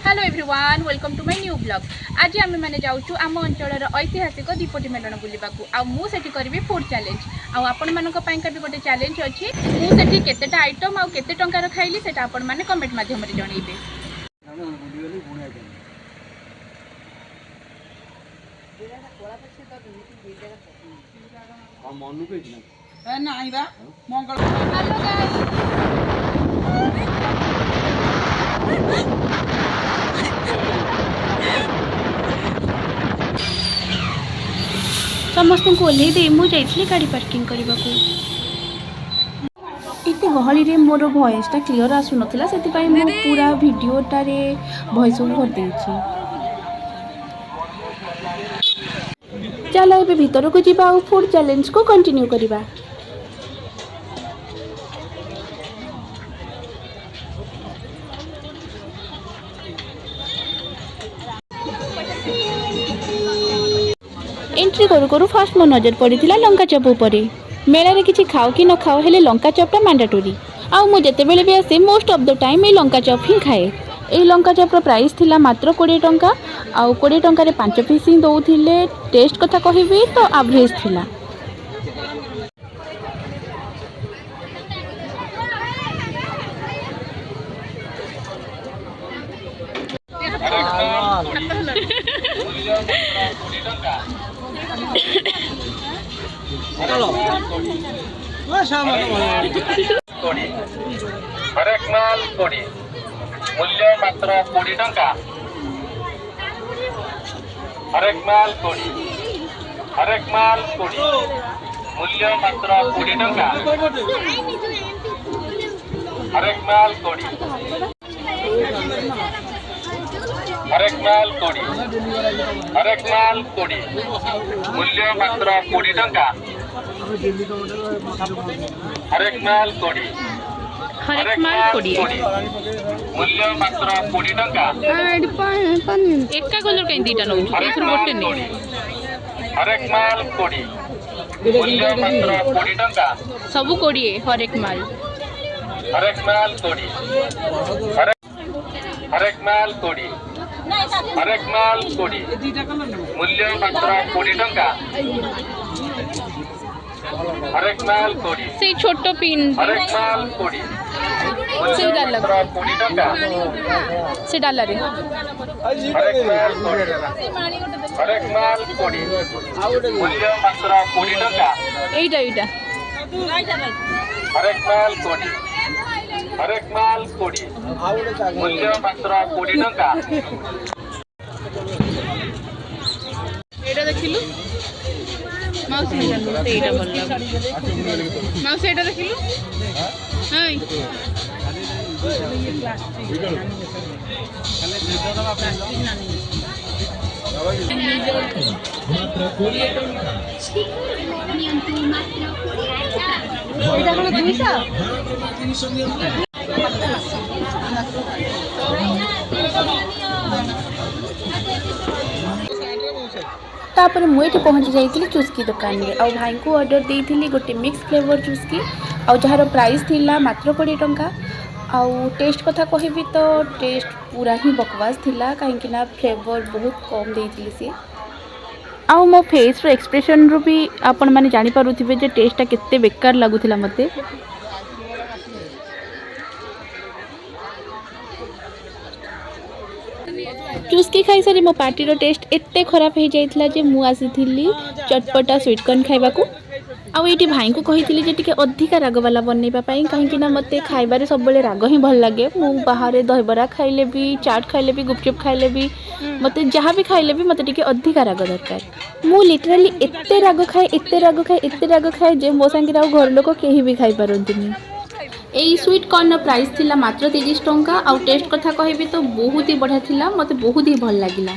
Hello everyone welcome to my new blog. आज आम मैंने जाऊँ आम अंचल ऐतिहासिक दीपटी मेलन बुलवाक मुझे करी फूड चैलेंज आपण मानक भी गोटे चैलेंज अच्छी मुझे केतेटा आइटम आउ केते टंकार खाइली से आपण मैंने कमेंट माध्यम जनइबे। समस्त को ओल्हे दे मुझे गाड़ी पार्किंग करने को इतने गहली रे मोर वॉइसटा क्लियर आसु नथिला सेति मु पूरा वीडियोटारे वॉइस ओवर देछि। चलो ए भीतर को जीवा और फूड चैलेंज को कंटिन्यू करिबा। एंट्री करू करू फास्ट मो नजर पड़ीथिला लंका चप उपरे। मेला रे किछि खाओ कि न खाओ हेले लंका चपटा मैंडेटरी आउ मु जेते बेले भी आसे मोस्ट ऑफ द टाइम ए लंका चप ही खाए। ए लंका चपर प्राइस थिला मात्र 20 टंका आउ 20 टंका रे 5 पीस ही दउथिले। टेस्ट कथा कहिबी तो एवरेज थिला। हरेक माल कोड़ी मूल्य मात्र 20 टंका। हरेक माल कोड़ी मूल्य मात्र 20 टंका। हरेक माल कोड़ी मूल्य मात्र 20 टंका। हरेक माल कोड़ी मूल्य मात्र 20 टंका। एका कलर कहीं दीटा नौ एथर गोटे नै। हरेक माल कोड़ी मूल्य मात्र 20 टंका। सबु 20 हरेक माल। हरेक माल कोड़ी मूल्य मात्र 20 टंका। हरेक माल कोड़ी से छोटो पिन हरेक माल कोड़ी से डाला मात्र 20 टंका। से डाला रे हरेक माल कोड़ी मूल्य मात्र 20 टंका। एइटा हरेक माल कोड़ी मूल्य मात्र 20 टंका। एटा देखिलु माउसी एटा भल माउसी एटा देखिलु हाय एटा कोन 200 तापर मुझे पहुँची जाइए चुस्की दुकान में आउ भाई को ऑर्डर देती गोटे मिक्स फ्लेवर चुस्की आउ जार प्राइस थिला मात्र 20 टंका। आउ टेस्ट कथा कहबी तो टेस्ट पूरा ही बकवास थिला कहीं ना फ्लेवर बहुत कम देती सी आउ मो फेस रो एक्सप्रेशन रू भी आपण माने जानि पारुथिबे जे टेस्टटा केते बेकार लागुथिला मते। चुस्की खाई सारी मो पार्टी टेस्ट एते खराब हो जाइथिला जे मु आसीथिली चटपटा स्वीट कॉर्न खाइबा को आउ एटी भाई को कहिथिली जे टिके अधिका राग वाला बनैबा पई काहेकि ना मते खाइबारे सब बेले राग ही भल लागे। मु बाहर दहीबरा खाइले भी चाट खाइले भी गुपचुप खाइले भी मते जहाँ भी खाइले भी मते टिके अधिका राग दरकार। मु लिटरली एते राग खाए जे मो संगे आउ घर लोक केही भी खाइ पारंतिनी। एई स्वीट कॉर्न प्राइस थिला मात्र 30 टंका आउ टेस्ट कथा कहबी तो बहुत ही बढ़िया थिला मते बहुत ही भल लागिला।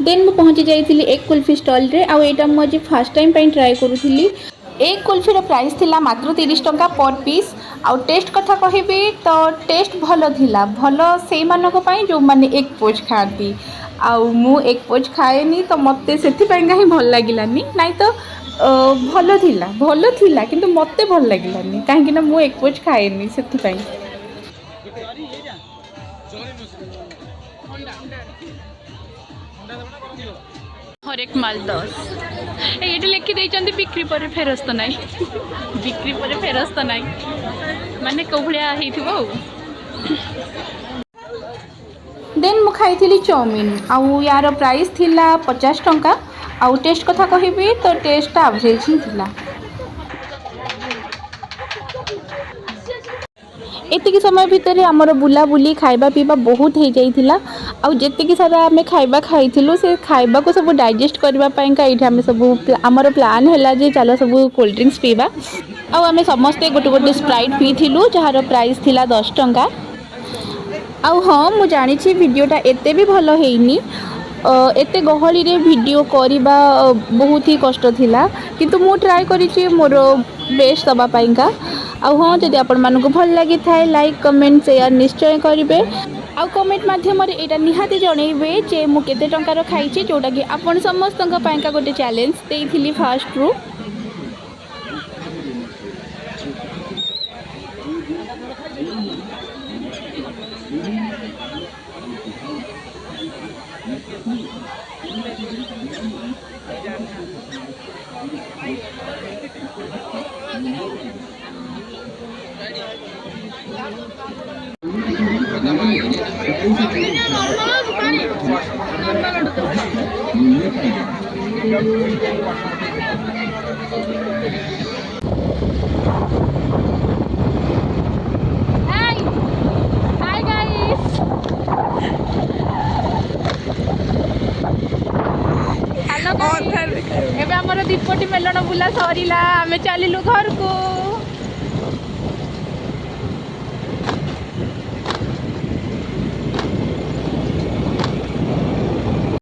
देन मु पहुंची जाइथिली एक कुल्फी स्टॉल रे आउ एटा मु आज फर्स्ट टाइम पई ट्राई करूथिली। एक कुल्फीर प्राइस थिला मात्र 30 टंका पर पीस आउ टेस्ट कथा कहबी तो टेस्ट भल थिला भल से मानक पई जो माने एक पोच खाती आउ मु एक पोच खाएनी तो मते सेथिपाई ही भल लागिलानी नाई तो भल थिला किंतु मते भल लागिलानी काहेकि ना मु एक पोच खाएनी सेथिपाई। हर एक माल 10 ये लिखि देइचंदी बिक्री पर फेरस्त नाई बिक्री पर फेरस्त नाई माने को भलिया हेथिबो। देन मु खाई चाउमिन आउ यार प्राइस थिला 50 टंका आउ टेस्ट कथा कहबी तो टेस्ट एवरेज ही थिला। एतिकी समय भितर आमर बुलाबुली खाइबा पीवा बहुत हो जाइथिला आउ जेतिकी सारा आमे खाइबा खाइथिलु से खाइबा को सब डाइजेस्ट करबा पई का एठी आमे सब आमर प्लान हैला जे चलो सब कोल्ड ड्रिंक्स पीबा आउ आमे समस्ते गोटे गोटे स्प्राइट पीथिलु जहार प्राइस थिला 10 टंका। आउ हाँ मु जानी वीडियोटा एते भी भल हेइनी एते गहली रे वीडियो करबा बहुत ही कष्ट थिला किंतु मु ट्राई करिछि मोर बेस्ट दबा पई का। आउ हाँ जदि आपण मानको भल लागि थाए लाइक कमेंट शेयर निश्चय करिवे आउ कमेंट माध्यम रे एटा निहाती जणैबे जे मु केते टंकार खाइछि जोटा कि आपण समस्तक पई का गोटे चैलेंज देइथिली फास्ट रु। एबे हमर दीपटी मेलण बुला सरीला आमे चलिलु घर को।